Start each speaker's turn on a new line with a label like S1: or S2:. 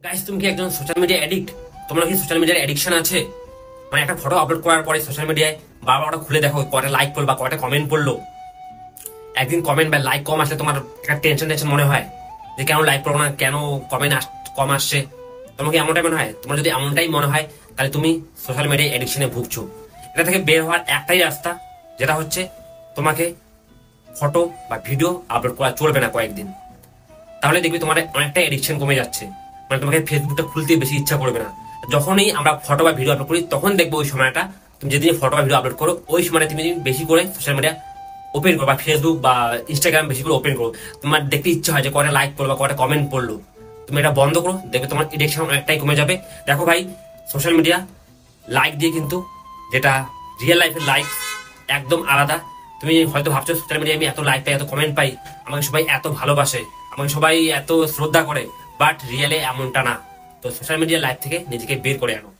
S1: Guys, তুমি কি একজন সোশ্যাল মিডিয়া অ্যাডিক্ট? তোমার কি সোশ্যাল মিডিয়ার অ্যাডিকশন আছে? মানে একটা ফটো আপলোড করার পরে সোশ্যাল মিডিয়ায় বারবার ওটা খুলে দেখো কয়টা লাইক পড়লো বা কয়টা কমেন্ট পড়লো। একদিন কমেন্ট বা লাইক কম আসলে তোমার একটা টেনশন টেনশন মনে হয় যে কেন লাইক পড়বো না, কেন কমেন্ট কম আসছে। তোমাকে এমনটাই মনে হয়? তোমার যদি এমনটাই মনে হয় তাহলে তুমি সোশ্যাল মিডিয়া অ্যাডিকশনে ভুগছো। এটা থেকে বের হওয়ার একটাই রাস্তা, যেটা হচ্ছে তোমাকে ফটো বা ভিডিও আপলোড করা চলবে না কয়েকদিন। তাহলে দেখবি তোমার অনেকটাই এডিকশন কমে যাচ্ছে। মানে তোমাকে ফেসবুকটা খুলতে বেশি ইচ্ছা করবে না। যখনই আমরা ফটো বা ভিডিও আপলোড করি তখন দেখবো ওই সময়টা, তুমি যেদিন ফটো বা ভিডিও আপলোড করো ওই সময়টা তুমি বেশি করে সোশ্যাল মিডিয়া ওপেন করো বা ফেসবুক বা ইনস্টাগ্রাম বেশি করে ওপেন করো। তোমার দেখতে ইচ্ছা হয় যে কয়টা লাইক পড়লো বা কয়টা কমেন্ট পড়লো। তুমি এটা বন্ধ করো, দেখবে তোমার এডিকশন অনেকটাই কমে যাবে। দেখো ভাই, সোশ্যাল মিডিয়া লাইক দিয়ে কিন্তু যেটা রিয়েল লাইফের লাইক একদম আলাদা। তুমি হয়তো ভাবছো সোশ্যাল মিডিয়ায় আমি এত লাইক পাই, এত কমেন্ট পাই, আমাকে সবাই এত ভালোবাসে, আমাকে সবাই এত শ্রদ্ধা করে, বাট রিয়েলে এমনটা না। তো সোশ্যাল মিডিয়া লাইফ থেকে নিজেকে বের করে আনো।